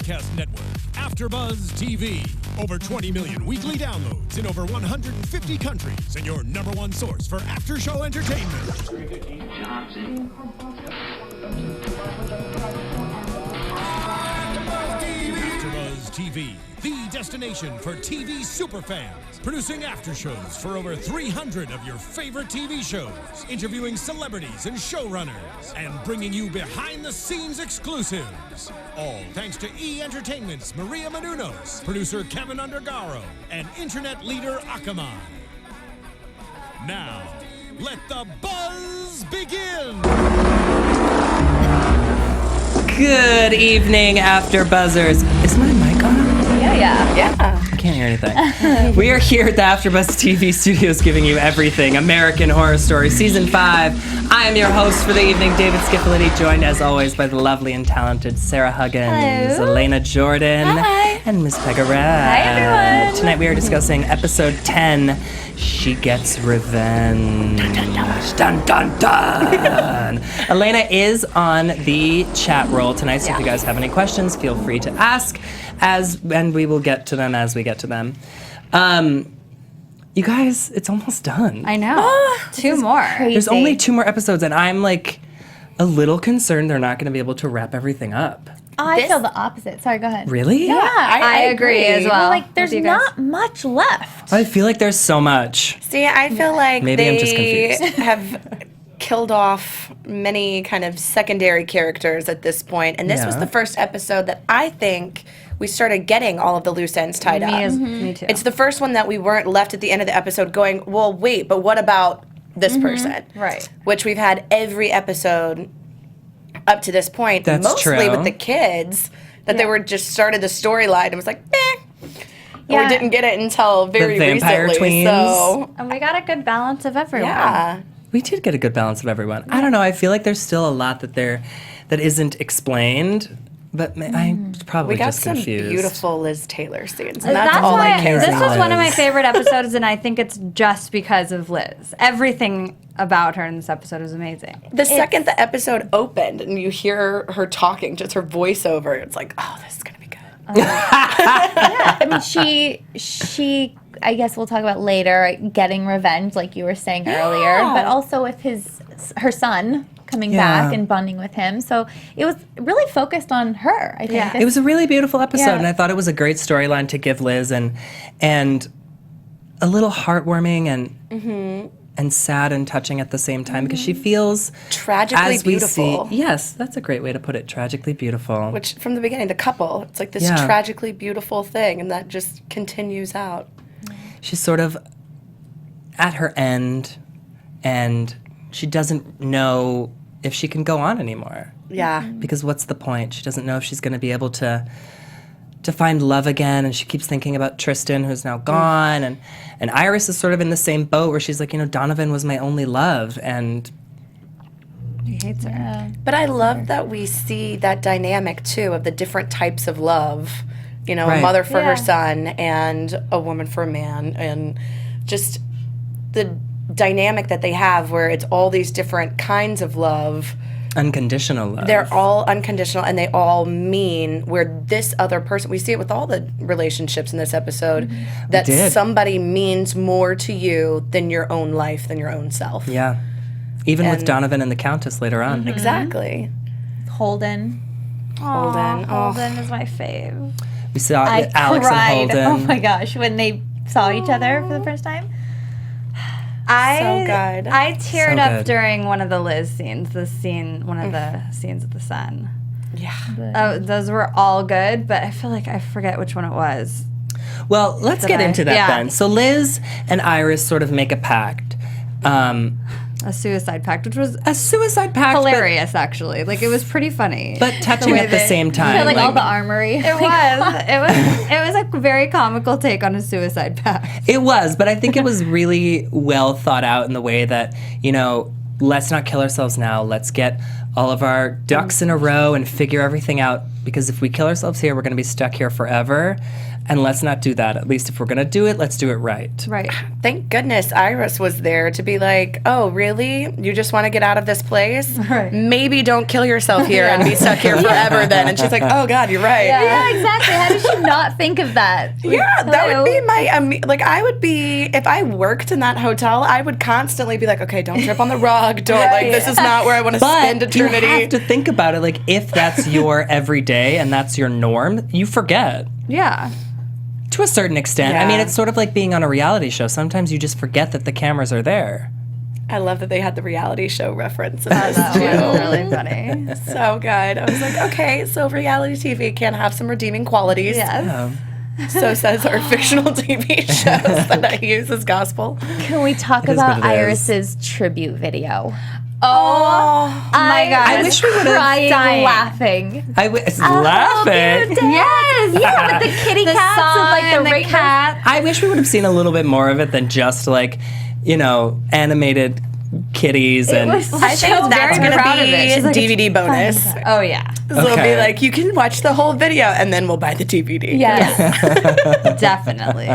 broadcast network, AfterBuzz TV. Over 20 million weekly downloads in over 150 countries, and your number one source for after-show entertainment. AfterBuzz TV, the destination for TV superfans. Producing aftershows for over 300 of your favorite TV shows, interviewing celebrities and showrunners, and bringing you behind-the-scenes exclusives. All thanks to E! Entertainment's Maria Menounos, producer Kevin Undergaro, and internet leader Akamai. Now, let the buzz begin! Good evening, After Buzzers. Is my mic on? Yeah. I can't hear anything. We are here at the AfterBuzz TV studios giving you everything American Horror Story Season 5. I am your host for the evening, David Schifilliti, joined as always by the lovely and talented Sarah Huggins, Hello. Alana Jordan, Hi. and Miss Pegah Rad. Hi, everyone. Tonight we are discussing episode 10, She Gets Revenge. Dun, dun, dun. Dun, dun, dun. Elena is on the chat roll tonight, so if you guys have any questions, feel free to ask, and we will get to them as we get to them. You guys, it's almost done. I know. 2 more. There's only 2 more episodes, and I'm like a little concerned they're not going to be able to wrap everything up. I feel the opposite. Sorry, go ahead. Really? Yeah, I agree as well. Like, there's not much left. I feel like there's so much. See, I feel like Maybe I'm just they confused. have killed off many kind of secondary characters at this point, and this was Yeah. the first episode that I think we started getting all of the loose ends tied up. Me too. It's the first one that we weren't left at the end of the episode going, well, wait, but what about this person? Right. Which we've had every episode up to this point, That's mostly true. with the kids, that they were just started the storyline and was like, meh. Yeah. We didn't get it until very vampire recently. tweens. So, And we got a good balance of everyone. yeah. We did get a good balance of everyone. I don't know. I feel like there's still a lot that isn't explained, but I'm probably We got just some confused. beautiful Liz Taylor scenes, and that's That's all why I care this about. was one of my favorite episodes, and I think it's just because of Liz. Everything about her in this episode is amazing. The second the episode opened and you hear her talking, just her voiceover, it's like, oh, this is gonna be good. I mean, she. I guess we'll talk about later getting revenge, like you were saying earlier, but also with her son coming back and bonding with him. So it was really focused on her. I think Yeah. It was a really beautiful episode, Yeah. and I thought it was a great storyline to give Liz, and a little heartwarming and sad and touching at the same time because she feels Tragically as we beautiful. see. Yes, that's a great way to put it. Tragically beautiful. Which from the beginning, the couple, it's like this Yeah. tragically beautiful thing, and that just continues out. She's sort of at her end, and she doesn't know if she can go on anymore. Yeah. Because what's the point? She doesn't know if she's going to be able to find love again, and she keeps thinking about Tristan, who's now gone, and Iris is sort of in the same boat where she's like, Donovan was my only love, and He hates her. But I love that we see that dynamic too of the different types of love. A Right. mother for her son and a woman for a man, and just the dynamic that they have where it's all these different kinds of love. unconditional love. They're all unconditional and they all mean where this other person, we see it with all the relationships in this episode, that did. somebody means more to you than your own life, than your own self. Yeah. Even with And- Donovan and the Countess later on. Exactly. Holden. Holden. Oh. Holden is my fave. We saw I Alex cried. and Holden. Oh my gosh, when they saw each other for the first time. So good. I teared So up good. during one of the Liz scenes. One of the scenes with the sun. Yeah. Oh, those were all good, but I feel like I forget which one it was. Well, let's get into that Yeah. then. So Liz and Iris sort of make a pact. A suicide pact, which was A suicide pact. hilarious, actually. Like, it was pretty funny. But touching at the same time. Like all the armory. It was a very comical take on a suicide pact. It was, but I think it was really well thought out in the way that, let's not kill ourselves now. Let's get all of our ducks in a row and figure everything out. Because if we kill ourselves here, we're going to be stuck here forever. And let's not do that. At least if we're going to do it, let's do it right. Right. Thank goodness Iris was there to be like, oh, really? You just want to get out of this place? Right. Maybe don't kill yourself here and be stuck here forever then. And she's like, oh, God, you're right. Yeah, exactly. How did she not think of that? Yeah, that would be my, I would be, if I worked in that hotel, I would constantly be like, okay, don't trip on the rug. Don't, this is not where I want to spend eternity. You have to think about it. Like, if that's your everyday and that's your norm, you forget. Yeah. To a certain extent. I mean, it's sort of like being on a reality show. Sometimes you just forget that the cameras are there. I love that they had the reality show reference in this That too. was really funny. So good. I was like, okay, so reality TV can have some redeeming qualities. Yes. So says our fictional TV shows that I use as gospel. Can we talk It is about what it is. Iris's tribute video? Oh my God. I wish we would have Crying, dying. laughing. laughing. Yes. Yeah, with the kitty cats and like the rainbow cat. I wish we would have seen a little bit more of it than just like, animated kitties and I think that's going proud of to it. be She's like, DVD bonus. Oh yeah. So it'll Okay. be like, you can watch the whole video and then we'll buy the DVD. Yes. Definitely.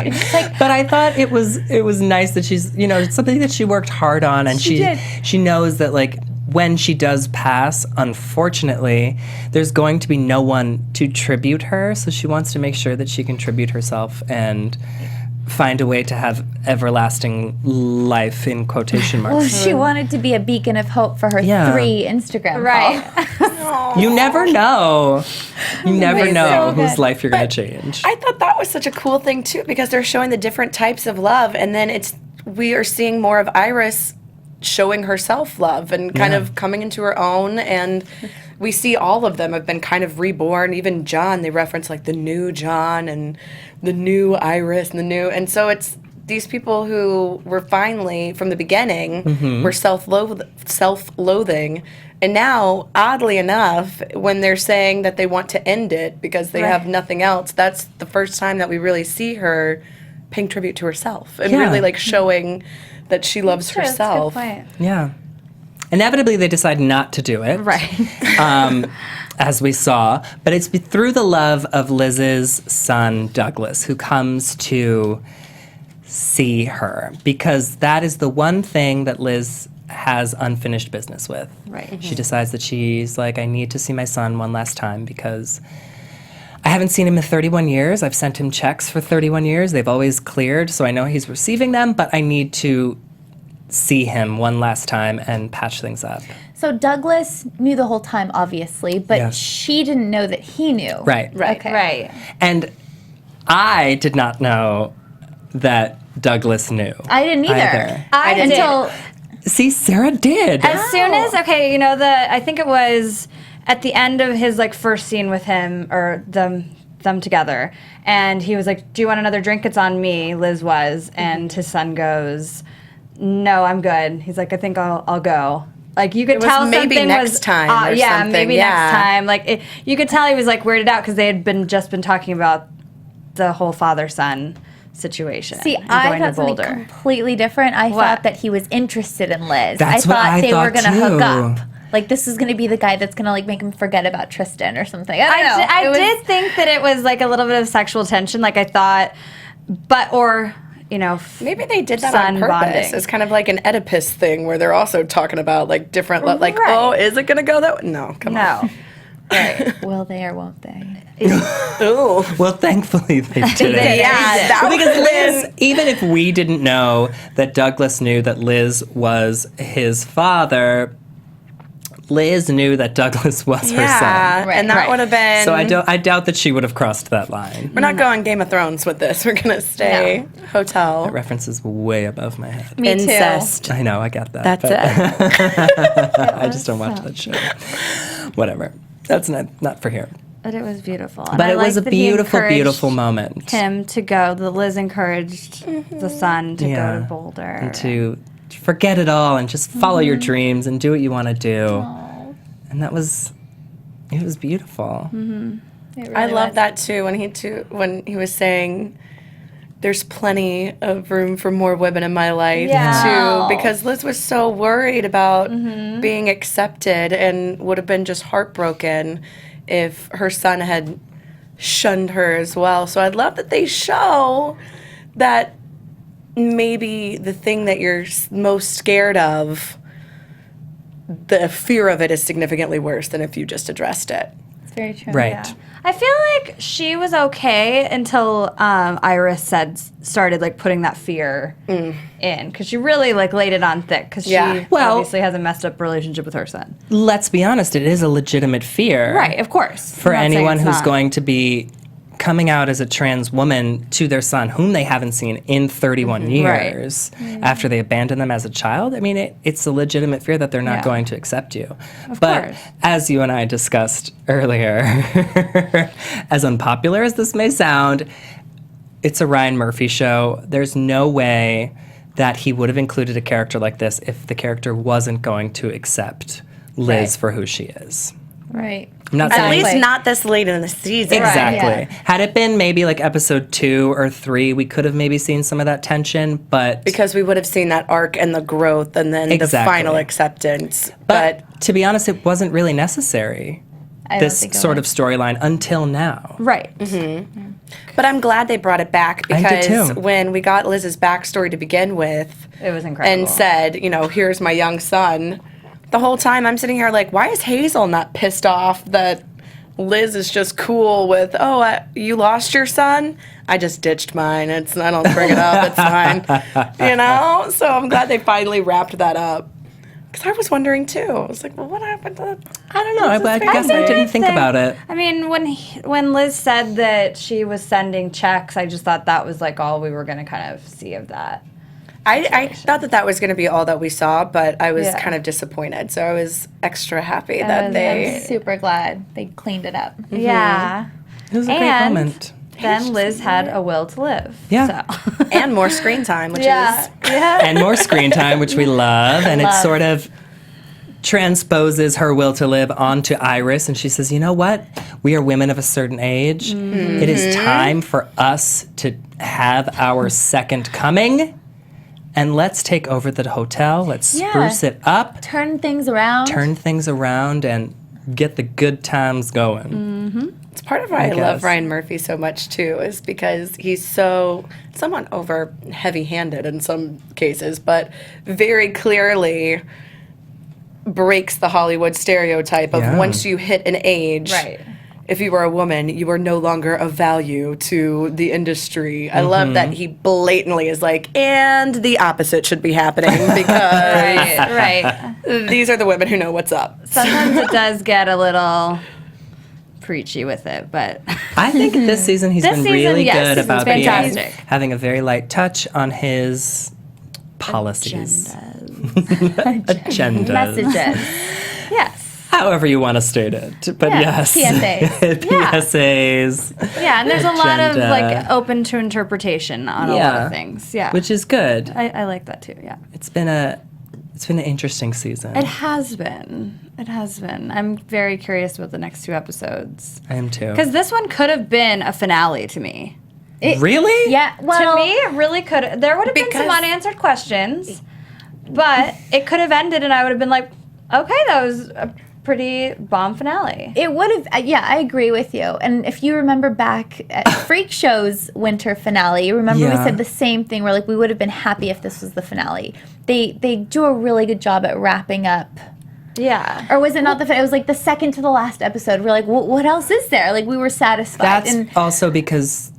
But I thought it was nice that she's, it's something that she worked hard on, and she knows that like when she does pass, unfortunately, there's going to be no one to tribute her, so she wants to make sure that she can tribute herself and find a way to have everlasting life in quotation Well, marks. she wanted to be a beacon of hope for her Yeah. 3 Instagram Right. followers. You never know. You never know So whose good. life you're going to change. I thought that was such a cool thing too, because they're showing the different types of love, and then we are seeing more of Iris showing herself love and kind of coming into her own, and we see all of them have been kind of reborn. Even John, they reference like the new John and the new Iris and so it's these people who were finally from the beginning were self-loathing, and now oddly enough, when they're saying that they want to end it because they have nothing else, that's the first time that we really see her paying tribute to herself and really like showing that she loves herself. That's a good point. Yeah. Inevitably, they decide not to do it. Right. As we saw. But it's through the love of Liz's son, Douglas, who comes to see her. Because that is the one thing that Liz has unfinished business with. Right. She decides that she's like, I need to see my son one last time because I haven't seen him in 31 years. I've sent him checks for 31 years. They've always cleared, so I know he's receiving them, but I need to see him one last time and patch things up. So Douglas knew the whole time, obviously, but Yes. she didn't know that he knew. Right. Okay. Right. And I did not know that Douglas knew. I didn't either. I did. Until See, Sarah did. As soon as I think it was at the end of his like first scene with him or them together, and he was like, "Do you want another drink? It's on me." Liz was, and his son goes, "No, I'm good." He's like, "I think I'll go." Like you could was tell maybe something next was time or yeah, something, maybe yeah. next time. Like you could tell he was like weirded out because they had just been talking about the whole father-son situation. See, and I going to thought something Boulder. completely different. I thought that he was interested in Liz. That's I what thought I they were thought gonna hook too. up. Like this is gonna be the guy that's gonna like make him forget about Tristan or something. I don't know. I did think that it was like a little bit of sexual tension. Like I thought, Maybe they did that son on purpose. bonding. It's kind of like an Oedipus thing where they're also talking about like different, like, Right. oh, is it going to go that way? No, come on. No. Right. Will they or won't they? Ooh. Well, thankfully they did it. Yeah, that Because would've Liz, been- even if we didn't know that Douglas knew that Liz was his father, Liz knew that Douglas was her Yeah, son. and that Right. would have been. So I doubt that she would have crossed that line. We're not going Game of Thrones with this. We're going to stay hotel. That reference is way above my head. Me Incest. I know, I got that. That's but it. I just don't watch that show. Whatever. That's not for here. But it was beautiful. And But I it was liked a that he beautiful, encouraged beautiful moment. him to go. The Liz encouraged the son to go to Boulder. And to forget it all and just follow your dreams and do what you want to do. And it was beautiful. I love that too when he was saying there's plenty of room for more women in my life too, because Liz was so worried about being accepted and would have been just heartbroken if her son had shunned her as well. So I'd love that they show that maybe the thing that you're most scared of, the fear of it is significantly worse than if you just addressed it. It's very true. Right. Yeah. I feel like she was okay until Iris started like putting that fear in, because she really like laid it on thick, because she obviously has a messed up relationship with her son. Let's be honest, it is a legitimate fear. Right, of course. For I'm not saying anyone it's who's not. going to be coming out as a trans woman to their son, whom they haven't seen in 31 years, after they abandoned them as a child. I mean, it's a legitimate fear that they're not going to accept you. But course. as you and I discussed earlier, as unpopular as this may sound, it's a Ryan Murphy show. There's no way that he would have included a character like this if the character wasn't going to accept Liz for who she is. Right. I'm not At saying least not this late in the season. exactly. Yeah. Had it been maybe like episode 2 or 3, we could have maybe seen some of that tension, but Because we would have seen that arc and the growth and then the final acceptance. but to be honest, it wasn't really necessary. I don't This think it sort of was. storyline until now. Right. But I'm glad they brought it back, I did because too. when we got Liz's backstory to begin with, It was incredible. and said, here's my young son, the whole time I'm sitting here like, why is Hazel not pissed off that Liz is just cool with, you lost your son? I just ditched mine. I don't bring it up. It's fine. So I'm glad they finally wrapped that up. Because I was wondering too. I was like, well, what happened to I don't know. I guess I didn't think about it. I mean, when Liz said that she was sending checks, I just thought that was like all we were going to kind of see of that. I thought that was going to be all that we saw, but I was Yeah. kind of disappointed. So I was extra happy that I'm they... super glad they cleaned it up. Yeah. It was a great And moment. Then Liz had a will to live. Yeah. So. And more screen time, which is... Yeah. And more screen time, which we love, and it sort of transposes her will to live onto Iris, and she says, you know what? We are women of a certain age. It is time for us to have our second coming, and let's take over the hotel. Let's spruce it up, Turn things around. and get the good times going. It's part of why I love guess. Ryan Murphy so much, too, is because he's somewhat over heavy-handed in some cases, but very clearly breaks the Hollywood stereotype of once you hit an age, Right. if you are a woman, you are no longer of value to the industry. I love that he blatantly is like, and the opposite should be happening because Right. these are the women who know what's up. Sometimes it does get a little preachy with it, but I think this season he's This been season, really yes, good he's about fantastic. having a very light touch on his policies. Agendas. Messages. yes. However you want to state it. But Yeah, yes. PSAs. PSAs. Yeah, and there's a lot of Agenda. like open to interpretation on a lot Yeah. of things. Yeah. Which is good. I like that too, yeah. It's been an interesting season. It has been. It has been. I'm very curious about the next 2 episodes. I am too. Because this one could have been a finale to me. Really? Yeah. Well, To me, it really could. There would have been some Because- unanswered questions, but it could have ended, and I would have been like, okay, that was a pretty bomb finale. it would have. Yeah, I agree with you. And if you remember back at Freak Show's winter finale, you remember we Yeah. said the same thing. We're like, we would have been happy if this was the finale. They do a really good job at wrapping up. Yeah. Or was it not the? It was like the second to the last episode. We're like, what else is there? Like we were satisfied. That's and also because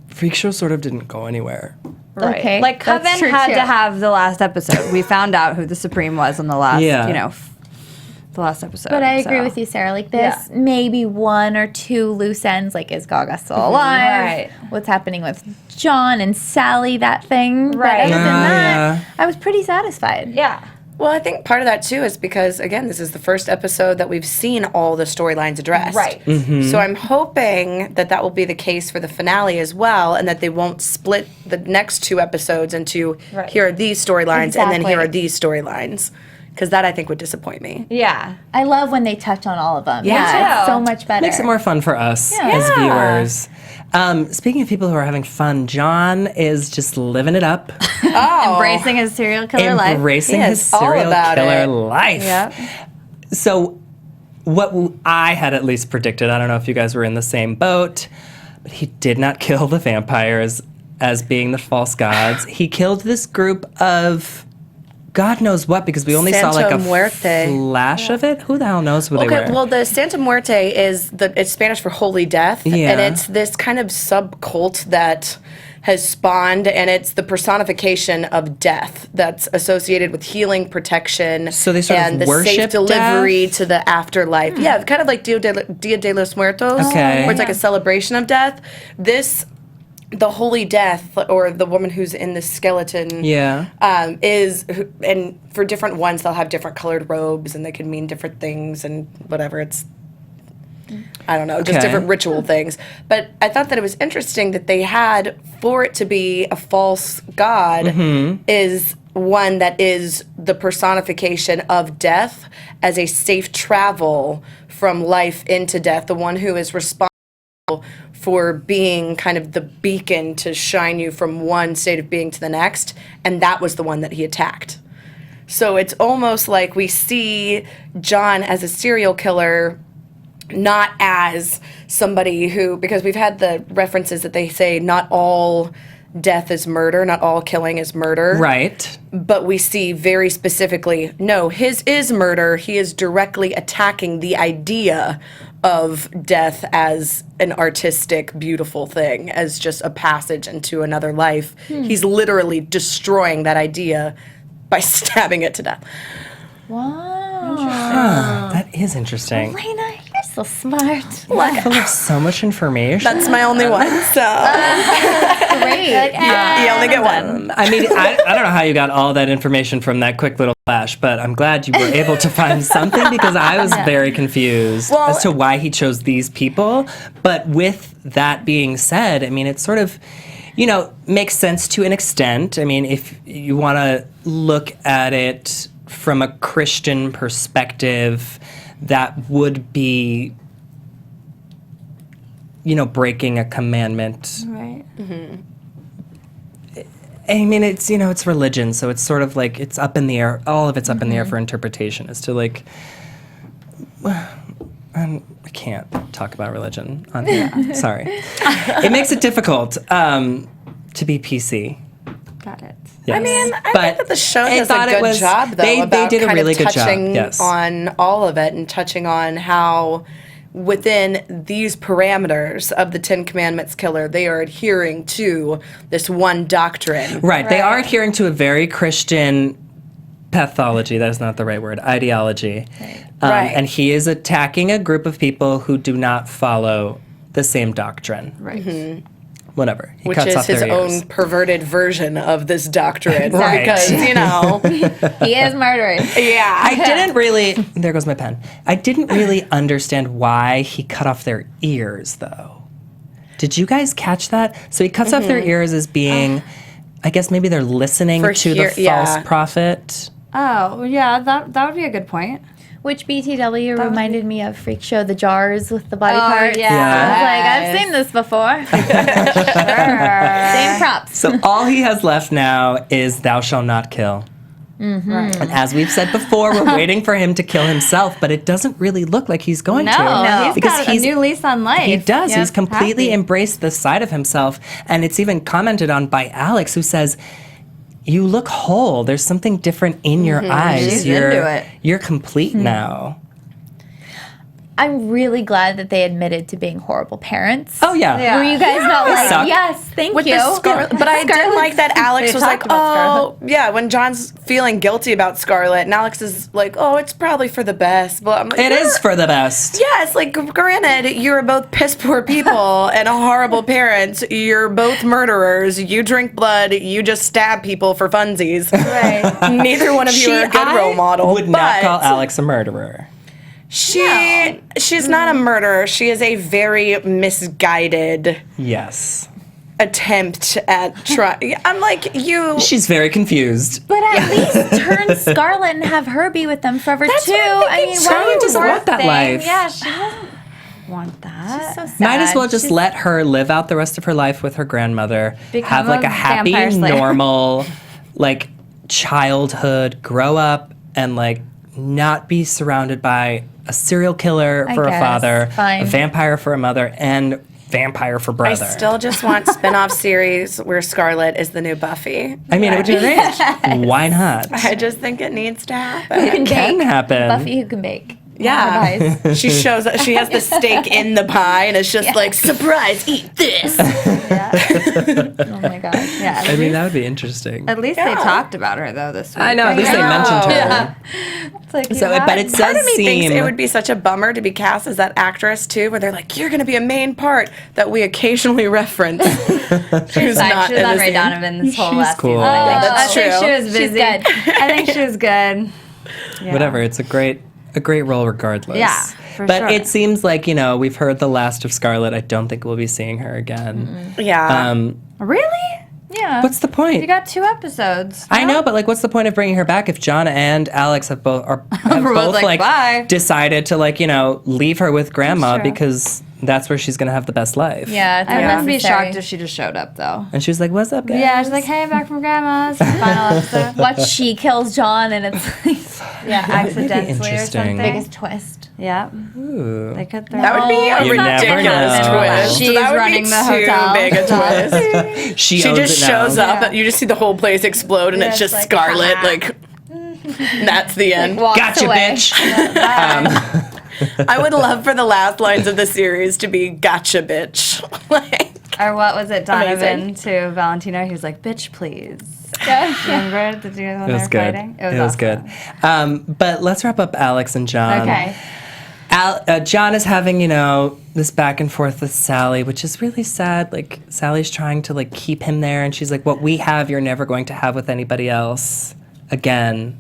Freak Show sort of didn't go anywhere. Right. Okay, Like that's Coven true, had too. to have the last episode. We found out who the Supreme was on the last, Yeah. the last episode. But I agree so. with you, Sarah. Like this, maybe 1 or 2 loose ends. Like, is Gaga still alive? Right. What's happening with John and Sally? That thing. Right. But other than that, yeah. I was pretty satisfied. Yeah. Well, I think part of that too is because, again, this is the first episode that we've seen all the storylines addressed. Right. So I'm hoping that will be the case for the finale as well, and that they won't split the next 2 episodes into Right. here are these storylines and then here Exactly. are these storylines. Because that, I think, would disappoint me. Yeah. I love when they touch on all of them. Yeah. Yeah, it's too. so much better. Makes it more fun for us as viewers. Speaking of people who are having fun, John is just living it up, Embracing his serial killer life. embracing He his is all serial about killer it. life. Yep. So I had at least predicted, I don't know if you guys were in the same boat, but he did not kill the vampires as being the false gods. He killed this group of God knows what, because we only saw like a flash of it. Who the hell knows who they were? Okay, well, the Santa Muerte it's Spanish for holy death, Yeah. and it's this kind of subcult that has spawned, and it's the personification of death that's associated with healing, protection, So they sort of and the worship safe delivery death? to the afterlife. Yeah, kind of like Dia de los Muertos, Okay. where it's like a celebration of death. The holy death, or the woman who's in the skeleton, and for different ones, they'll have different colored robes, and they can mean different things, and whatever. It's, I don't know, just Okay. different ritual things. But I thought that it was interesting that they had, for it to be a false god, is one that is the personification of death as a safe travel from life into death, the one who is responsible for being kind of the beacon to shine you from one state of being to the next, and that was the one that he attacked. So it's almost like we see John as a serial killer, not as somebody who, because we've had the references that they say not all death is murder, not all killing is murder. Right. But we see very specifically, no, his is murder. He is directly attacking the idea of death as an artistic, beautiful thing, as just a passage into another life. He's literally destroying that idea by stabbing it to death. Wow. That is interesting. Elena, you're so smart. Full of so much information. That's my only one, so Great. you only get one. I mean, I don't know how you got all that information from that quick little flash, but I'm glad you were able to find something, because I was very confused as to why he chose these people. But with that being said, I mean, it sort of, makes sense to an extent. I mean, if you want to look at it from a Christian perspective, that would be, breaking a commandment. Right. I mean, it's, it's religion, so it's sort of like it's up in the air. All of it's up in the air for interpretation as to, like, I can't talk about religion on here. Sorry. It makes it difficult to be PC. Got it. Yes. I mean, I But think that the show I does thought a it good was- job, though, they about did a kind really of good job, touching yes. on all of it and touching on how within these parameters of the Ten Commandments killer, they are adhering to this one doctrine. Right. They are adhering to a very Christian pathology. That is not the right word. Ideology. Right. And he is attacking a group of people who do not follow the same doctrine. Right. Whatever. He Which cuts is off their his ears. own perverted version of this doctrine. Right. Because, He is murderous. yeah. I didn't really. There goes my pen. I didn't really understand why he cut off their ears, though. Did you guys catch that? So he cuts off their ears as being, I guess maybe they're listening For to hear- the false yeah. prophet. Oh, yeah, that would be a good point. Which BTW reminded me of Freak Show, the jars with the body parts. yeah. I was like, I've seen this before. Same props. So all he has left now is "Thou shalt not kill." Right. And as we've said before, we're waiting for him to kill himself, but it doesn't really look like he's going to. No, he's because got a new lease on life. He does. Yep, He's completely happy. embraced this side of himself. And it's even commented on by Alex, who says, "You look whole. There's something different in your eyes. She's you're, into it. You're complete now." I'm really glad that they admitted to being horrible parents. Oh, yeah. Yeah. Were you guys not They like, suck. yes, thank With you. the Scarlet, but I did like that Alex They was like, talked about oh, yeah, when John's feeling guilty about Scarlet, and Alex is like, oh, it's probably for the best. But I'm like, It is for the best. Yes, like, granted, you're both piss poor people and horrible parents. You're both murderers. You drink blood. You just stab people for funsies. Right. Neither one of you are a good role model. Would not but call Alex a murderer. she's not a murderer. She is a very misguided Yes. attempt at trying. I'm like, you. She's very confused. But at least turn Scarlet and have her be with them forever That's too. what I'm I thinking. mean, Scarlet why doesn't want that life. Yeah, she doesn't Want that? so sad. Might as well just She's- let her live out the rest of her life with her grandmother, Become have like a a happy, vampire slayer. normal, like childhood, grow up and like not be surrounded by a serial killer I for a guess. father, Fine. a vampire for a mother, and vampire for I brother. still just want spin-off series where Scarlet is the new Buffy. I mean, it would be great. Why not? I just think it needs to happen. It can happen. Buffy who can bake. Yeah. Surprise. She shows up, she has the steak in the pie, and it's just like, surprise, eat this. Oh my god. Yeah. I mean, that would be interesting. At least they talked about her though this week. I know, at least they know. mentioned her. Yeah. It's like, So, you but it have- Part does of me thinks seem it would be such a bummer to be cast as that actress too, where they're like, "You're going to be a main part that we occasionally reference." Who's Fine, she was on the Ray scene. Donovan this whole She's last cool. season. I think. That's I think true. she was She's busy. good. I think she was good. Yeah. whatever. It's a great role regardless. Yeah, for but sure. it seems like, we've heard the last of Scarlet. I don't think we'll be seeing her again. Yeah. Really? Yeah. What's the point? You got 2 episodes. I know, but what's the point of bringing her back if John and Alex have both We're both like, bye. decided to leave her with grandma That's true. because that's where she's gonna have the best life. Yeah. It's I wouldn't be unnecessary. shocked if she just showed up though. And she was like, "What's up, guys?" Yeah, she's like, "Hey, I'm back from grandma's." Final episode. Watch she kills John and it's like Yeah, accidentally or interesting. something. biggest twist. Yeah, Ooh. they could throw. That would be a You never ridiculous know. twist. She's that would running be the too hotel. big a twist. She She owns just it now. shows up, Yeah. and you just see the whole place explode, and Yeah, it's just it's like, Scarlet. "Ah." Like, that's the end. Walks Gotcha, away. bitch. I would love for the last lines of the series to be "Gotcha, bitch." Like, Or what was it, Donovan Amazing. to Valentino? He was like, "Bitch, please." Yeah. Remember the dude when It they was were good. fighting? It was good. But let's wrap up Alex and John. Okay. John is having, this back and forth with Sally, which is really sad. Like, Sally's trying to, keep him there, and she's like, what we have, you're never going to have with anybody else again.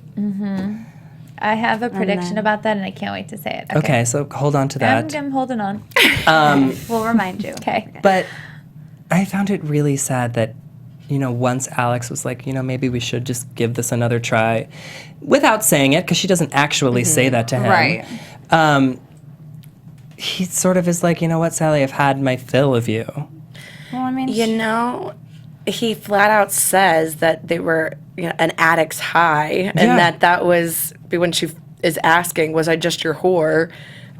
I have a prediction about that and I can't wait to say it. Okay, so hold on to that. I'm holding on. We'll remind you. Okay. But I found it really sad that, once Alex was like, maybe we should just give this another try, without saying it, because she doesn't actually say that to him. Right. He sort of is like, you know what, Sally, I've had my fill of you. Well, I mean, he flat out says that they were an addict's high, and that was when she is asking, "Was I just your whore?"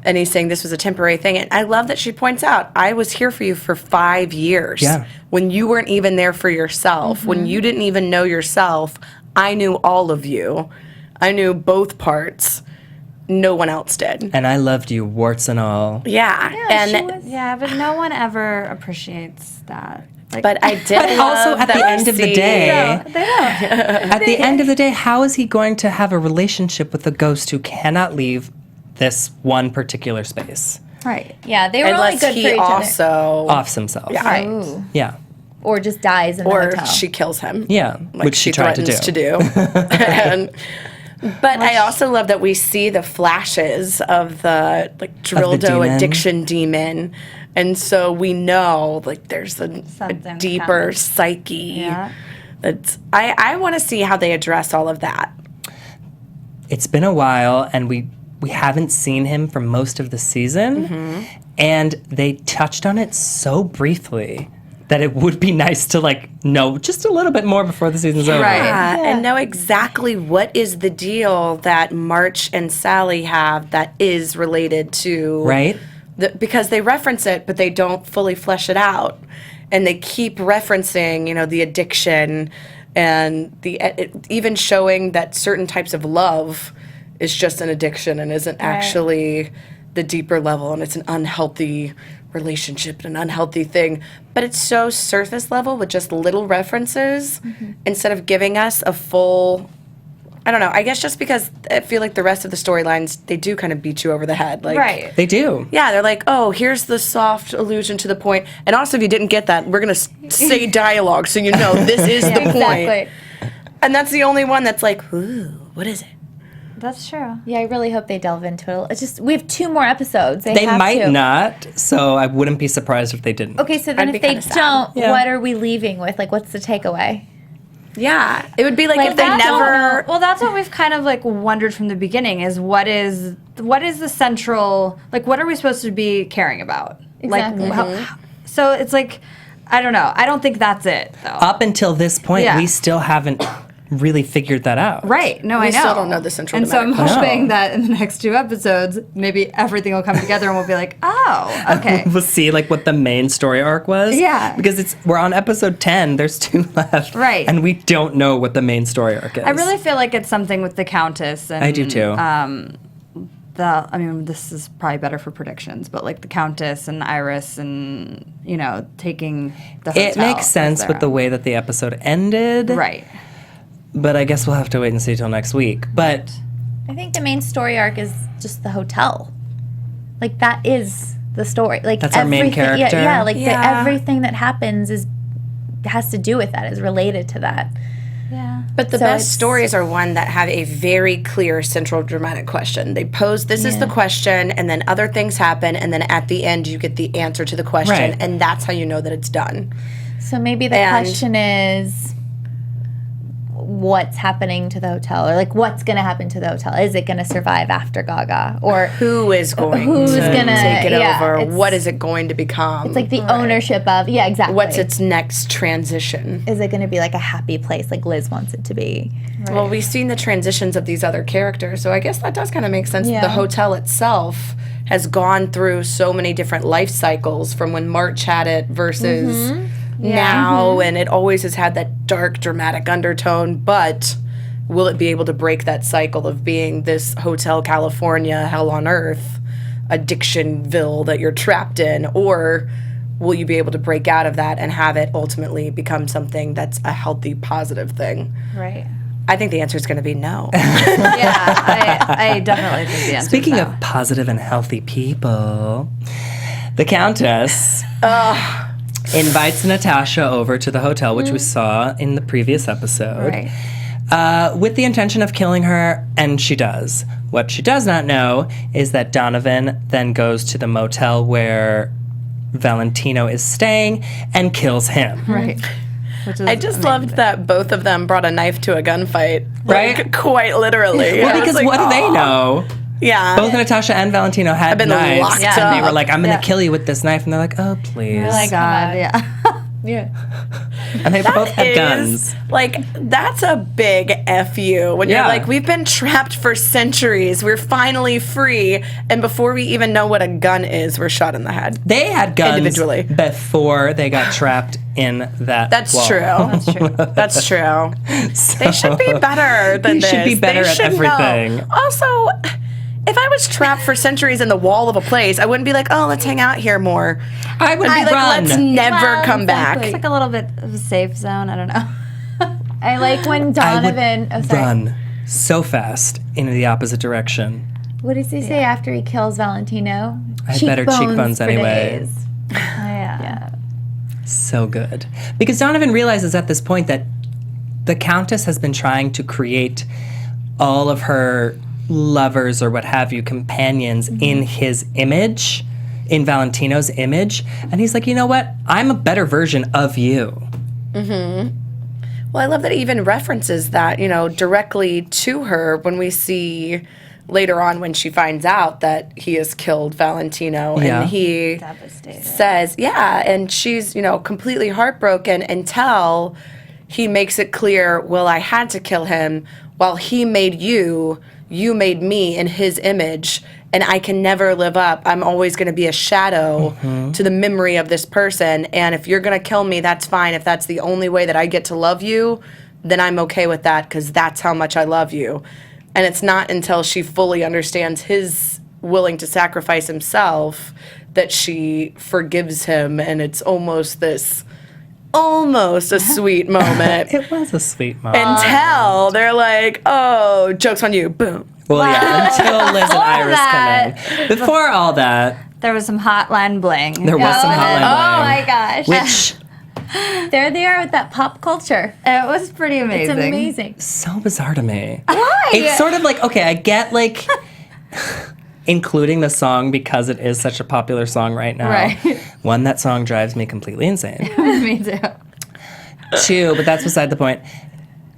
And he's saying this was a temporary thing. And I love that she points out, I was here for you for 5 years. Yeah. When you weren't even there for yourself, when you didn't even know yourself, I knew all of you. I knew both parts. No one else did. And I loved you, warts and all. Yeah. And yeah, but no one ever appreciates that. Like, but I did But love also at that the we end of the see- day, they don't. at the end of the day, how is he going to have a relationship with a ghost who cannot leave this one particular space? Right. Yeah, they were only Unless good for he each other. also Offs himself. Yeah. Right. Ooh. Yeah. Or just dies in the or hotel. she kills him. Yeah. Like Which she tried to threatens do. But I also love that we see the flashes of the demon. dildo addiction demon, and so we know there's a Something deeper coming. psyche. Yeah. I want to see how they address all of that. It's been a while, and we haven't seen him for most of the season, and they touched on it so briefly that it would be nice to know just a little bit more before the season's over. Right. And know exactly what is the deal that March and Sally have that is related to Right? because they reference it, but they don't fully flesh it out, and they keep referencing, the addiction, and even showing that certain types of love is just an addiction and isn't actually the deeper level, and it's an unhealthy relationship, an unhealthy thing. But it's so surface level with just little references instead of giving us a full. I don't know. I guess just because I feel like the rest of the storylines, they do kind of beat you over the head. Right. They do. Yeah, they're like, oh, here's the soft allusion to the point. And also, if you didn't get that, we're going to say dialogue so you know this is the point. Exactly. And that's the only one that's like, ooh, what is it? That's true. Yeah, I really hope they delve into it. It's just we have 2 more episodes. They have might to. not, so I wouldn't be surprised if they didn't. Okay, so then I'd be if they kinda sad. don't, Yeah. what are we leaving with? What's the takeaway? Yeah. It would be like if they That's never. Well, that's what we've kind of wondered from the beginning is what is the central, what are we supposed to be caring about? Exactly. So it's I don't know. I don't think that's it though. Up until this point, Yeah. we still haven't really figured that out. Right. No, I know. We still don't know the central And so I'm dramatic hoping that in the next 2 episodes, maybe everything will come together and we'll be like, oh, okay. We'll see like what the main story arc was. Yeah. Because we're on episode 10. There's 2 left. Right. And we don't know what the main story arc is. I really feel like it's something with the Countess. And, I do too. This is probably better for predictions, but like the Countess and Iris and, taking the hotel. It makes sense with the way that the episode ended. Right. But I guess we'll have to wait and see till next week. But I think the main story arc is just the hotel. Like, that is the story. Like, that's our main character? Yeah, everything that happens has to do with that, is related to that. Yeah. But the best stories are one that have a very clear central dramatic question. They pose, this is the question, and then other things happen, and then at the end you get the answer to the question, Right. and that's how you know that it's done. So maybe the question is, what's happening to the hotel, or like what's going to happen to the hotel? Is it going to survive after Gaga, or who is going to take it over? What is it going to become? it's like the ownership of exactly. What's its next transition? Is it going to be like a happy place like Liz wants it to be? Well, we've seen the transitions of these other characters, so I guess that does kind of make sense. Yeah. The hotel itself has gone through so many different life cycles from when March had it versus now, and it always has had that dark, dramatic undertone, but will it be able to break that cycle of being this Hotel California, hell on earth, Addictionville that you're trapped in, or will you be able to break out of that and have it ultimately become something that's a healthy, positive thing? Right. I think the answer is going to be no. I definitely think the answer speaking is no. of positive and healthy people, the Countess invites Natasha over to the hotel, which we saw in the previous episode. Right. With the intention of killing her, and she does. What she does not know is that Donovan then goes to the motel where Valentino is staying and kills him. Right. Which is I just amazing. loved that both of them brought a knife to a gunfight. Right? Like, quite literally. Well, I was because like, what do they know? Yeah. Both Natasha and Valentino had been knives, locked and they were up. like, "I'm gonna kill you with this knife," and they're like, "Oh, please!" Oh my God, yeah. And they both had is, guns. Like, that's a big F you. When Yeah. you're like, we've been trapped for centuries. We're finally free. And before we even know what a gun is, we're shot in the head. They had guns Individually. before they got trapped in that. That's wall. true. That's true. That's true. They should be better than They this. should be better at should everything. know. Also, if I was trapped for centuries in the wall of a place, I wouldn't be like, oh, let's hang out here more. I would I'd be like, run. let's never come back. It's like a little bit of a safe zone. I don't know. I like when I would Donovan. Oh, sorry. run so fast in the opposite direction. What does he say after he kills Valentino? I had better cheekbones for anyway. days. Yeah. So good. Because Donovan realizes at this point that the Countess has been trying to create all of her lovers or what have you, companions in his image, in Valentino's image. And he's like, you know what? I'm a better version of you. Well, I love that he even references that, directly to her when we see later on when she finds out that he has killed Valentino. Yeah. And he Devastated. says, and she's, completely heartbroken until he makes it clear, well, I had to kill him while he made you made me in his image, and I can never live up. I'm always going to be a shadow to the memory of this person, and if you're going to kill me, that's fine. If that's the only way that I get to love you, then I'm okay with that, because that's how much I love you. And it's not until she fully understands his willing to sacrifice himself that she forgives him, and it's almost a sweet moment. It was a sweet moment. Until they're like, oh, joke's on you. Boom. Well, yeah, until Liz and Iris come in. Before all that, There was some hotline bling. there was some hotline Oh bling, my gosh. which There they are with that pop culture. It was pretty It's amazing. amazing. so bizarre to me. Why? It's sort of like, okay, I get like including the song because it is such a popular song right now. Right. One, that song drives me completely insane. Me too. Two, but that's beside the point.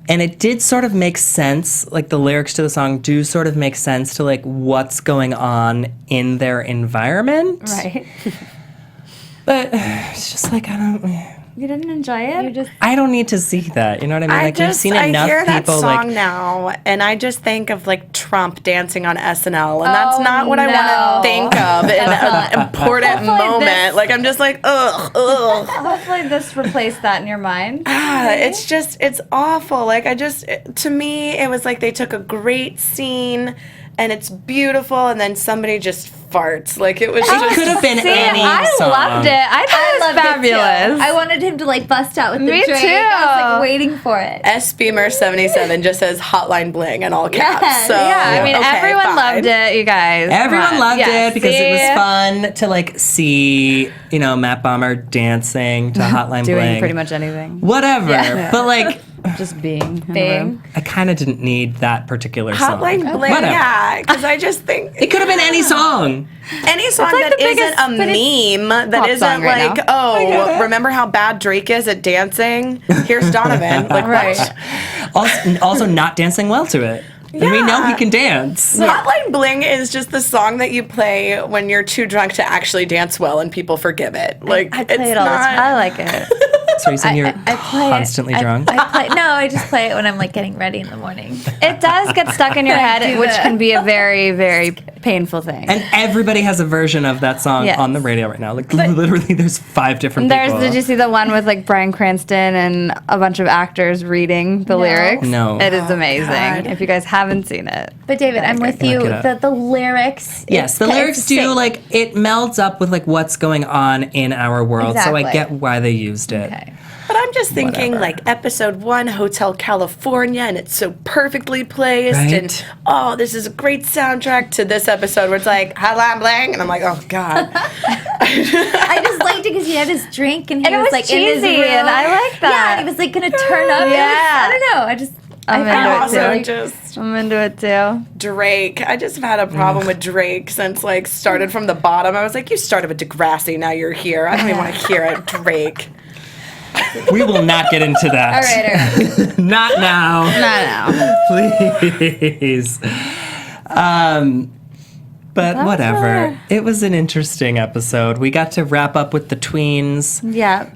And it did sort of make sense, like the lyrics to the song do sort of make sense to like what's going on in their environment. Right. But it's just like, I don't, You didn't enjoy it? You just I don't need to see that. You know what I mean? Like you've seen enough I hear that people song like now, and I just think of like Trump dancing on SNL, and that's not what I want to think of in an important moment. Like I'm just like, ugh. Hopefully this replaced that in your mind. It's awful. Like to me, it was like they took a great scene and it's beautiful, and then somebody just farts. Like it was it could have been any I song. loved it. I thought it was loved it, fabulous. too. I wanted him to like bust out with the Me drink. too. I was like waiting for it. S Beamer 77 just says Hotline Bling in all caps. Yes. So Yeah, I mean, okay, everyone fine. loved it, you guys. Everyone Come on. loved Yes. it because it was See? fun to like see, you know, Matt Bomber dancing to Hotline Doing Bling. pretty much anything. Whatever. Yeah. But like Just being. Being. I kind of didn't need that particular song. Hotline Bling, Whatever. yeah, because I just think It could have been any song. any song like that the biggest- isn't but a meme, that pop isn't song right like, now. remember how bad Drake is at dancing? Here's Donovan. Like, Right. what? Also not dancing well to it. And we know he can dance. Hotline Bling is just the song that you play when you're too drunk to actually dance well and people forgive it. Like I play it's it all the not- time. I like it. So you're saying you're I play constantly it. drunk? I just play it when I'm like getting ready in the morning. It does get stuck in your I head, do which that. can be a very, very painful thing. And everybody has a version of that song Yes. on the radio right now. Like literally there's 5 different people. Did you see the one with like Bryan Cranston and a bunch of actors reading the lyrics? No. It is amazing. God. If you guys haven't seen it. But David, I'm with you. look it up. The lyrics. Yes, the lyrics do like it melds up with like what's going on in our world. So I Exactly. get why they used it. Okay. But I'm just thinking Whatever. like episode 1, Hotel California, and it's so perfectly placed, Right? and this is a great soundtrack to this episode where it's like Hotline Bling, and I'm like, oh god. I just liked it because he had his drink and he And it was like in his cheesy, room. and I like that. Yeah, and he was like gonna turn up. Yeah. I don't know. I'm I into found it also too. really- just I'm into it too. Drake. I just have had a problem with Drake since like started from the bottom. I was like, you started with Degrassi, now you're here. I don't even want to hear it, Drake. We will not get into that. All right. Not now. No. Please. But whatever. It was an interesting episode. We got to wrap up with the tweens, Yeah.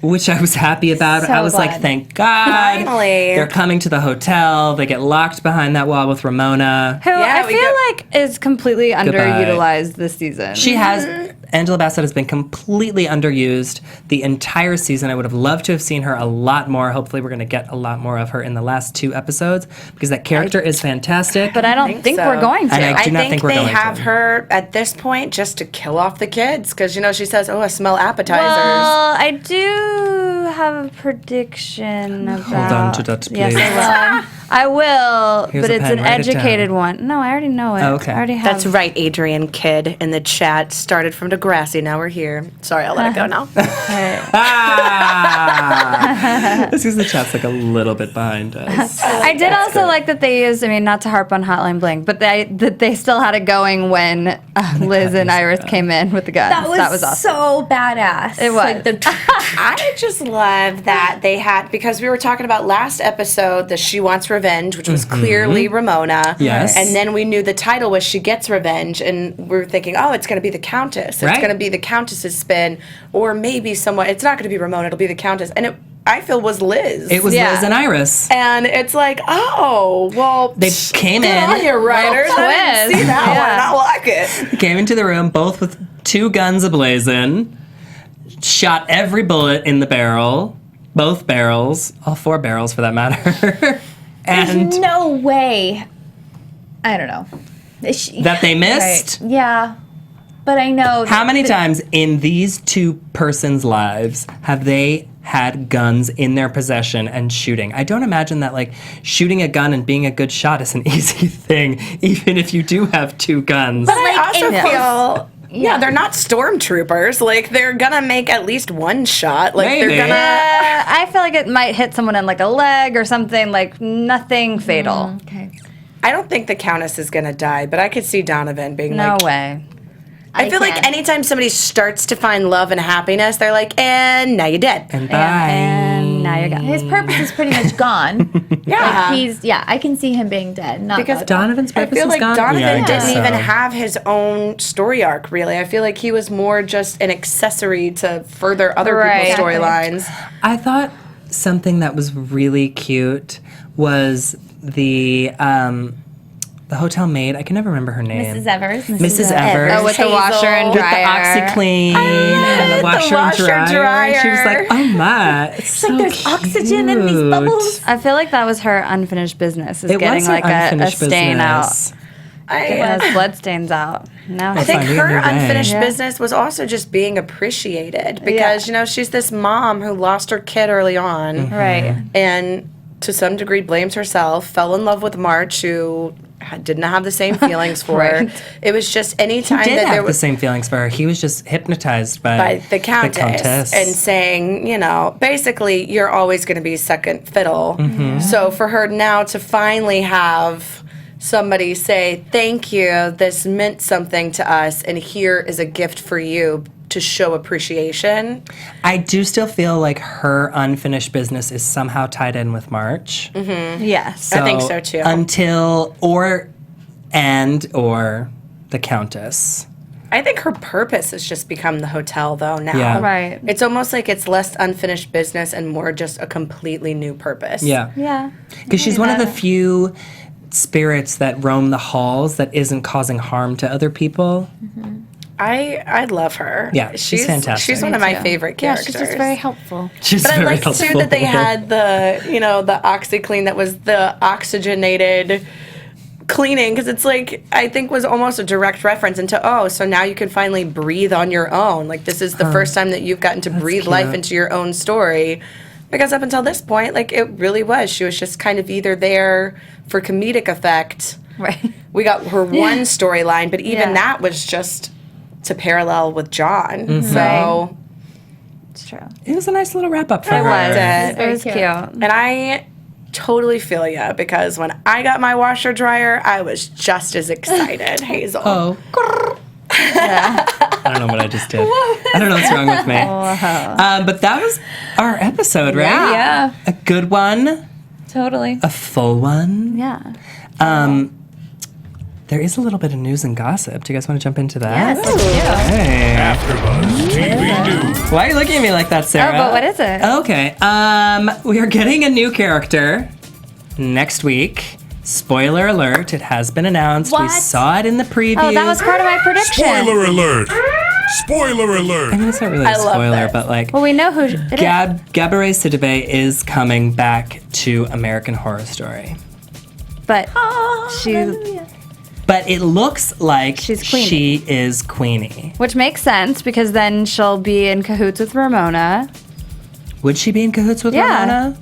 which I was happy about. So I was like, glad. thank God. Finally. They're coming to the hotel. They get locked behind that wall with Ramona. Who Yeah, I we feel get- like is completely underutilized this season. She has, Angela Bassett has been completely underused the entire season. I would have loved to have seen her a lot more. Hopefully, we're going to get a lot more of her in the last 2 episodes because that character is fantastic. but I don't think so. we're going to. And I I do not think think we're they going have to. her at this point just to kill off the kids because she says, "Oh, I smell appetizers." Well, I do have a prediction about. Hold on to that, please. Yes, I will. I will, Here's but a it's pen, an write it educated down. one. No, I already know it. Oh, okay. I already have. That's right, Adrian Kidd in the chat. Started from Degrassi, now we're here. Sorry, I'll let it go now. Ah! This is the chat's like a little bit behind us. I did also like that they used. I mean, not to harp on Hotline Bling, but that they still had it going when Liz and Iris came in with the guns. That was awesome. so badass. It was. Like the I just love that they had, because we were talking about last episode, the She Wants Revenge, which was clearly Ramona. Yes. And then we knew the title was She Gets Revenge, and we were thinking, oh, it's going to be the Countess. It's Right. going to be the Countess's spin, or maybe someone, it's not going to be Ramona, it'll be the Countess. And it, I feel, was Liz. It was Yeah. Liz and Iris. And it's like, oh, well, They came get on in, here, writers. I didn't twist. see that Yeah. one, and I like it. came into the room, both with 2 guns ablazing, shot every bullet in the barrel, both barrels, all 4 barrels for that matter, and There's no way. I don't know. that they missed. Right. Yeah. But I know. How many times in these 2 persons' lives have they had guns in their possession and shooting? I don't imagine that like shooting a gun and being a good shot is an easy thing, even if you do have 2 guns. But I also in- feel, yeah, they're not stormtroopers. Like, they're gonna make at least one shot. Like, Maybe. they're gonna. I feel like it might hit someone in like a leg or something. Like nothing fatal. Okay. I don't think the Countess is gonna die, but I could see Donovan being No like. way. I feel like can. anytime somebody starts to find love and happiness, they're like, and now you're dead. And bye. And now Now you got His purpose is pretty much gone. Yeah. I can see him being dead. Not Because Gaga. Donovan's I purpose feel is like gone? Donovan Yeah, I guess didn't even so. have his own story arc, really. I feel like he was more just an accessory to further other Right. people's storylines. I thought something that was really cute was the hotel maid. I can never remember her name. Mrs. Evers. Mrs. Evers. Oh, with the washer and with the dryer. OxyClean and the washer and dryer. She was like, oh my. It's so There's oxygen in these cute. bubbles. I feel like that was her unfinished business. Is It getting was her like a unfinished stain business. Getting those blood stains out. Now I think Finding a her new way. unfinished Yeah. business was also just being appreciated because, she's this mom who lost her kid early on right. and to some degree blames herself, fell in love with March, who didn't have the same feelings for her. It was just any time Did that there have the was same feelings for her. He was just hypnotized by the Countess and saying, basically, you're always going to be second fiddle. So for her now to finally have somebody say, thank you, this meant something to us, and here is a gift for you to show appreciation. I do still feel like her unfinished business is somehow tied in with March. Yes. I think so, too. Until, or the Countess. I think her purpose has just become the hotel, though, now. Yeah. Right. It's almost like it's less unfinished business and more just a completely new purpose. Yeah. Yeah. Because she's one of the few spirits that roam the halls that isn't causing harm to other people. I love her. Yeah, she's fantastic. She's one of my favorite Yeah, characters. she's just very helpful. She's But I very like too helpful. that they had the OxyClean that was the oxygenated cleaning, because it's like, I think was almost a direct reference into, so now you can finally breathe on your own. Like, this is the first time that you've gotten to breathe life cute. into your own story. Because up until this point, like, it really was. She was just kind of either there for comedic effect. Right. We got her one storyline, but even Yeah. that was just to parallel with John. Mm-hmm. So, It's true. It was a nice little wrap up for It her. was. It It was cute. cute. and I totally feel ya, because when I got my washer dryer, I was just as excited, Hazel. Oh. I don't know what I just did. I don't know what's wrong with me. But that was our episode, right? Yeah, A good one, totally. a full one. Yeah. There is a little bit of news and gossip. Do you guys want to jump into that? Yes, let's do. Hey. AfterBuzz TV News. Why are you looking at me like that, Sarah? Oh, but what is it? Okay. We are getting a new character next week. Spoiler alert, it has been announced. We What? saw it in the preview. Oh, that was part of my prediction. Spoiler alert! Spoiler I alert! mean, it's not really a I love spoiler, this. but like, Well, we know who it is. Gabourey Sidibe is coming back to American Horror Story. But she, But it looks like She's Queenie. she is Queenie. which makes sense because then she'll be in cahoots with Ramona. Would she be in cahoots with Yeah. Ramona?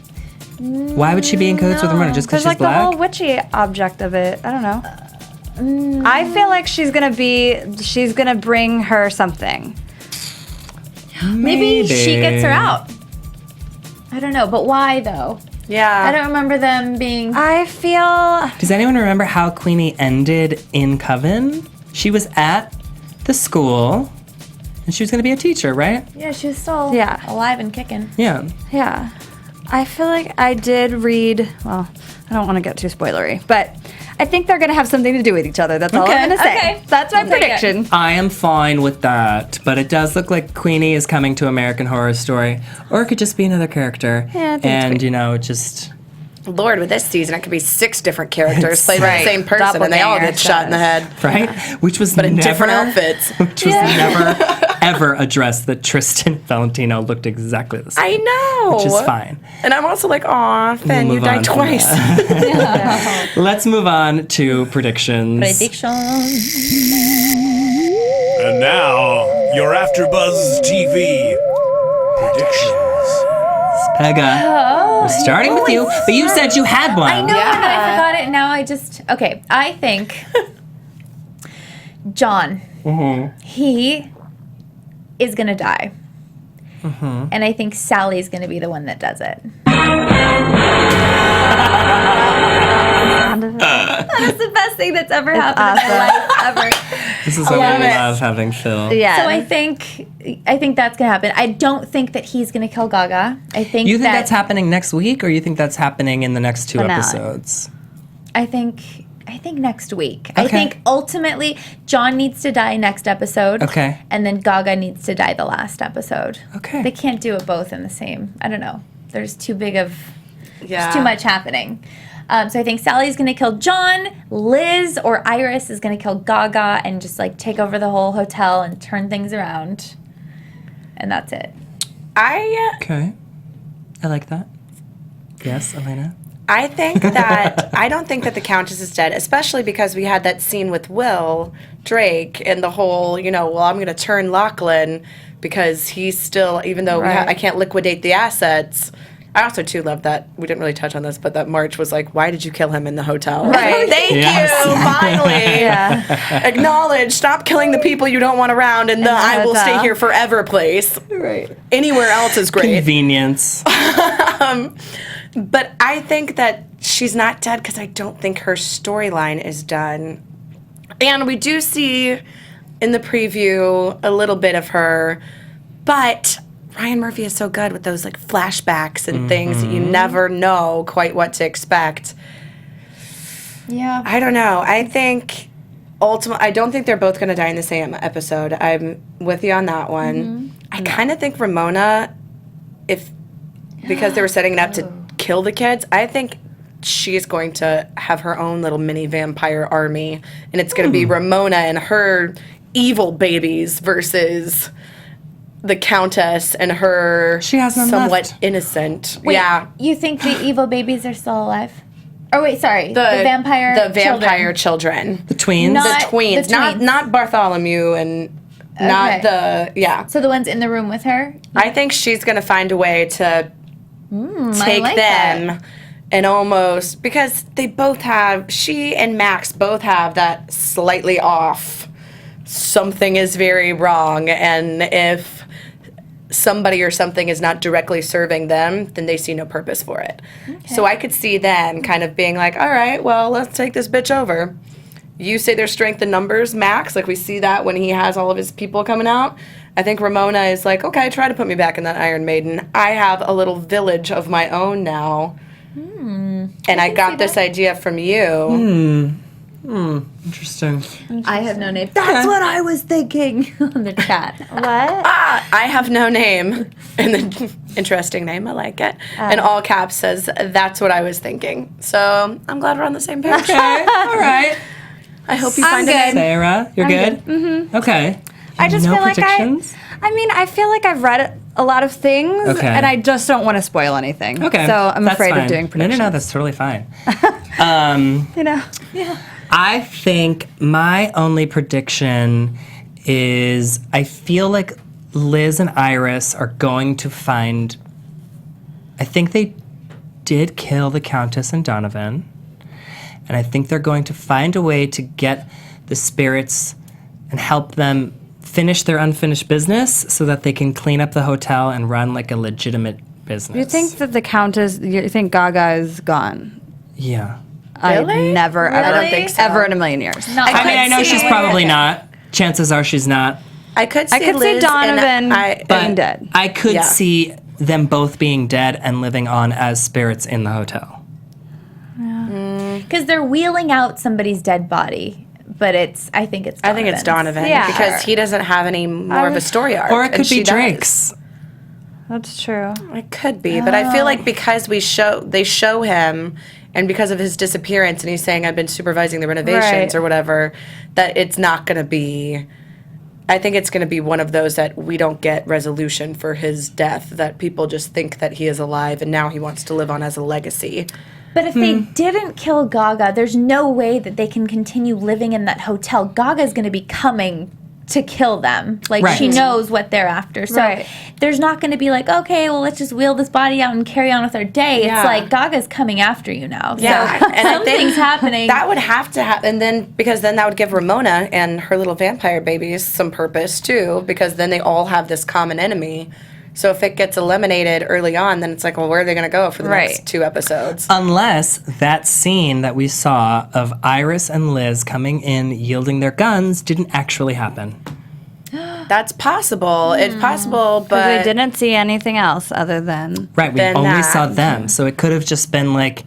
Why would she be in cahoots with Ramona? Just because There's she's like black? the whole witchy object of it. I don't know. I feel like she's gonna bring her something. Maybe she gets her out. I don't know, but why though? Yeah. I don't remember them being. I feel Does anyone remember how Queenie ended in Coven? She was at the school, and she was going to be a teacher, right? Yeah, she was still Yeah. alive and kicking. Yeah. yeah. I feel like I did read. Well, I don't want to get too spoilery, but I think they're gonna have something to do with each other. That's all I'm gonna say. Okay. That's my I'll take it. prediction. I am fine with that, but it does look like Queenie is coming to American Horror Story, or it could just be another character. Yeah, I think it's and Queenie. just Lord, with this season, it could be 6 different characters played by Right. the same person, and they all get Doppelganger shot in the head. right, which was But in never, different outfits. which was never ever addressed that Tristan Valentino looked exactly the same, I know. which is fine. And I'm also like, aw, Finn, We'll you move on died from twice. Let's move on to predictions. Prediction. And now, your AfterBuzz TV predictions. Pegah, we're starting with you, but you said you had one. I know, and I forgot it. Now I just okay. I think John. He is gonna die, and I think Sally's gonna be the one that does it. That is the best thing that's ever happened in my life. ever. This is why we love having Phil. Yeah. So I think that's gonna happen. I don't think that he's gonna kill Gaga. I think You think that's happening next week, or you think that's happening in the next 2 Finale. episodes? I think next week. Okay. I think ultimately John needs to die next episode. Okay. And then Gaga needs to die the last episode. Okay. They can't do it both in the same. I don't know. There's too big of. Yeah. There's too much happening. So I think Sally's gonna kill John. Liz or Iris is gonna kill Gaga and just like take over the whole hotel and turn things around. And that's it. Okay. I like that. Yes, Elena? I think that I don't think that the Countess is dead, especially because we had that scene with Will Drake and the whole, well, I'm going to turn Lachlan because he's still, even though I can't liquidate the assets. I also too love that we didn't really touch on this, but that March was like, "Why did you kill him in the hotel?" Right. Thank you. Finally, acknowledge. Stop killing the people you don't want around in the "I will stay here forever" place. Right. Anywhere else is great. Convenience. But I think that she's not dead because I don't think her storyline is done. And we do see in the preview a little bit of her, but Ryan Murphy is so good with those like flashbacks and things that you never know quite what to expect. Yeah. I don't know. I think ultimately, I don't think they're both going to die in the same episode. I'm with you on that one. I kind of think Ramona, because they were setting it up to kill the kids, I think she's going to have her own little mini vampire army, and it's going to be Ramona and her evil babies versus the Countess and her She has none somewhat left. innocent. Wait, yeah. You think the evil babies are still alive? Oh wait, sorry. The vampire children. children. The tweens? Not- The tweens. the tweens. Not Bartholomew and not Okay. So the ones in the room with her? I think she's going to find a way to take like them that. and almost, because they both have, she and Max both have that slightly off, something is very wrong, and if somebody or something is not directly serving them, then they see no purpose for it. So I could see them kind of being like, all right, well, let's take this bitch over. You say there's strength in numbers, Max, like we see that when he has all of his people coming out. I think Ramona is like, okay, try to put me back in that Iron Maiden. I have a little village of my own now. And I got this idea from you. Interesting. I have no name. That's what I was thinking on the chat. What? I have no name. And then, interesting name, I like it. And all caps says, that's what I was thinking. So I'm glad we're on the same page. Okay. All right. I hope you find a name. Sarah, you're good? Mm-hmm. Okay. I just no feel like predictions? I feel like I've read a lot of things, Okay. and I just don't want to spoil anything. Okay. So I'm That's afraid fine. of doing predictions. No, that's totally fine. I I think my only prediction is I feel like Liz and Iris are going to find. I think they did kill the Countess and Donovan. And I think they're going to find a way to get the spirits and help them finish their unfinished business so that they can clean up the hotel and run like a legitimate business. You think that the Countess? You think Gaga is gone? Yeah. I never, ever, I don't think so. ever in a million years. No, I mean, I know see- she's probably not. Chances are she's not. I could see I could Liz see Donovan and being dead. I could Yeah. see them both being dead and living on as spirits in the hotel. Because they're wheeling out somebody's dead body, but I think it's I think it's Donovan Yeah. because he doesn't have any more of a story arc. Or it and could she be does. Drake's. That's true. It could be, but I feel like because they show him, and because of his disappearance, and he's saying I've been supervising the renovations Right. or whatever, that it's not going to be. I think it's going to be one of those that we don't get resolution for his death. That people just think that he is alive, and now he wants to live on as a legacy. But if they didn't kill Gaga, there's no way that they can continue living in that hotel. Gaga's going to be coming to kill them. Like, Right. she knows what they're after. So Right. there's not going to be like, okay, well, let's just wheel this body out and carry on with our day. Yeah. It's like, Gaga's coming after you now. Yeah, So and I think something's happening. That would have to happen, and then because then that would give Ramona and her little vampire babies some purpose too, because then they all have this common enemy So if it gets eliminated early on, then it's like, well, where are they going to go for the next 2 episodes? Unless that scene that we saw of Iris and Liz coming in, yielding their guns, didn't actually happen. That's possible. It's possible, but we didn't see anything else other than Right, we than only that. saw them. So it could have just been like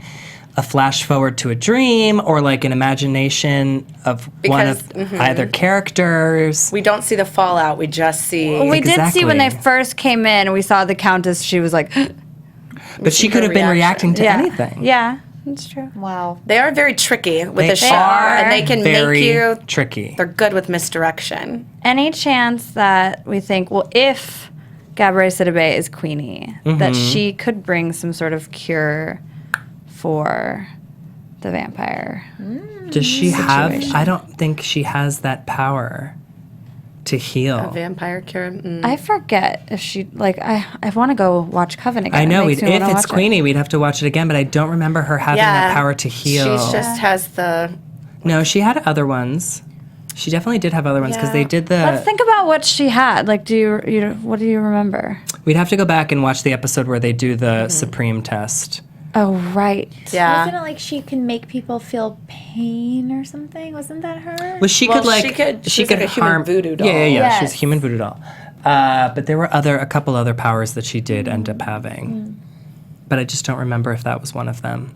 a flash forward to a dream or like an imagination of one Because, of either characters. we don't see the fallout. We just see. we did see when they Exactly. first came in. We saw the Countess. She was like, But she her could have been reacting reaction. to yeah, anything. yeah, that's true. Wow. They are very tricky with They the show, are and they can Very make you. tricky. They're good with misdirection. Any chance that we think, well, if Gabrielle Sidibe is Queenie, that she could bring some sort of cure for the vampire? Does she have? Situation. I don't think she has that power to heal. A vampire cure. I forget if she I want to go watch Coven again. I know. It makes If me wanna it's watch it. Queenie, we'd have to watch it again. But I don't remember her having that power to heal. She just has the. No, she had other ones. She definitely did have other ones because Yeah. they did the. Let's think about what she had. Like, what do you remember? We'd have to go back and watch the episode where they do the Supreme test. Oh, right. Yeah. Wasn't it like she can make people feel pain or something? Wasn't that her? Well, she Well, could like she's like a human harm voodoo doll. Yeah. Yes. She's a human voodoo doll. But there were a couple other powers that she did end up having. But I just don't remember if that was one of them.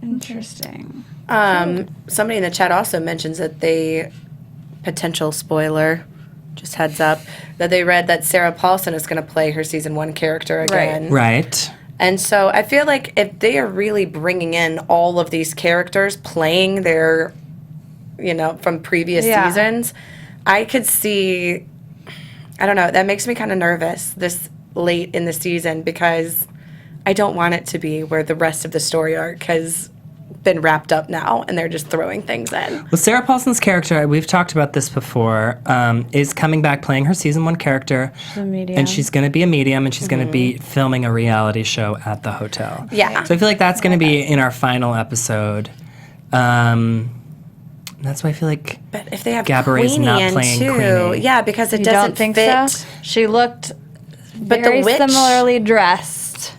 Interesting. Somebody in the chat also mentions that they, potential spoiler, just heads up, that they read that Sarah Paulson is going to play her season 1 character again. Right. And so I feel like if they are really bringing in all of these characters playing their, from previous Yeah. seasons, I could see, I don't know, that makes me kind of nervous this late in the season because I don't want it to be where the rest of the story arc has been wrapped up now and they're just throwing things in. Well, Sarah Paulson's character, we've talked about this before, is coming back playing her season 1 character. a medium. And she's going to be a medium and she's going to be filming a reality show at the hotel. Yeah. So I feel like that's going to be in our final episode. That's why I feel like But if they have Gabourey's Queenie not in playing too, Queenie. yeah, because it You doesn't don't think fit. so? She looked But very the witch, similarly dressed.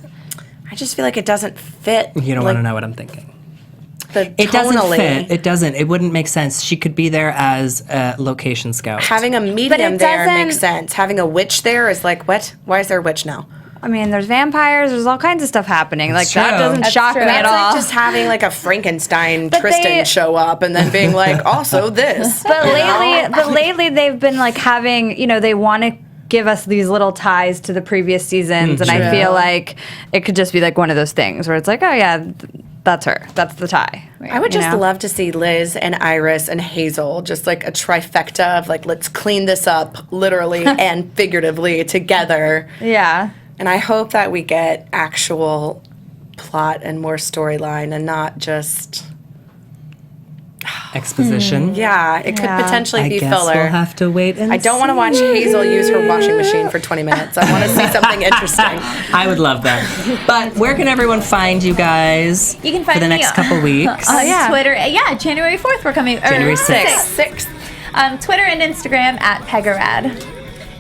I just feel like it doesn't fit. you don't like, want to know what I'm thinking. It Doesn't fit. It doesn't. It wouldn't make sense. She could be there as a location scout. Having a medium it there makes doesn't- sense. Having a witch there is like, what? Why is there a witch now? I mean, there's vampires. There's all kinds of stuff happening. Like, that true. doesn't That's shock true. me at That's all. like just having like a Frankenstein But Tristan they- show up and then being like, also this. But lately they've been like having, they want to give us these little ties to the previous seasons, and I True. feel like it could just be like one of those things where it's like, oh yeah, that's her. That's the tie. I would just love to see Liz and Iris and Hazel, just like a trifecta of like, let's clean this up literally and figuratively together. Yeah. And I hope that we get actual plot and more storyline and not just, Exposition. yeah, it could Yeah. potentially I be guess filler. we'll have to wait and I don't want to watch Hazel use her washing machine for 20 minutes. I want to see something interesting. I would love that. But where can everyone find you guys You can for find the me next couple weeks? on yeah. Twitter. Yeah, January 4th we're coming. January 6th. 6th. Twitter and Instagram at Pegah Rad.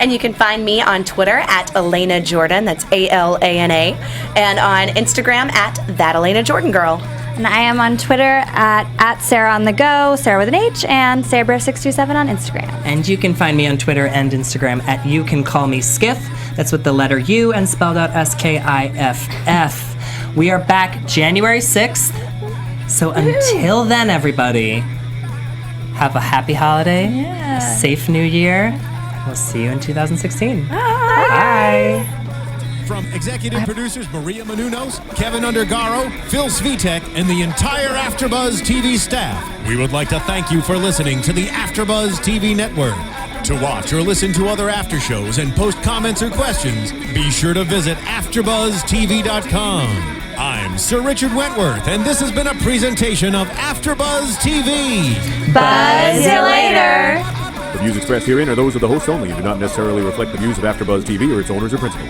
And you can find me on Twitter at Alana Jordan, that's ALANA, and on Instagram at That Alana Jordan Girl. And I am on Twitter at Sarah on the Go, Sarah with an H, and SarahBear627 on Instagram. And you can find me on Twitter and Instagram at You Can Call Me Skiff. That's with the letter U and spelled out SKIFF. We are back January 6th. So until then, everybody, have a happy holiday, a safe new year. We'll see you in 2016. Bye. From executive producers Maria Menounos, Kevin Undergaro, Phil Svitek, and the entire AfterBuzz TV staff, we would like to thank you for listening to the AfterBuzz TV network. To watch or listen to other after shows and post comments or questions, be sure to visit AfterBuzzTV.com. I'm Sir Richard Wentworth, and this has been a presentation of AfterBuzz TV. Buzz you later. The views expressed herein are those of the hosts only and do not necessarily reflect the views of AfterBuzz TV or its owners or principals.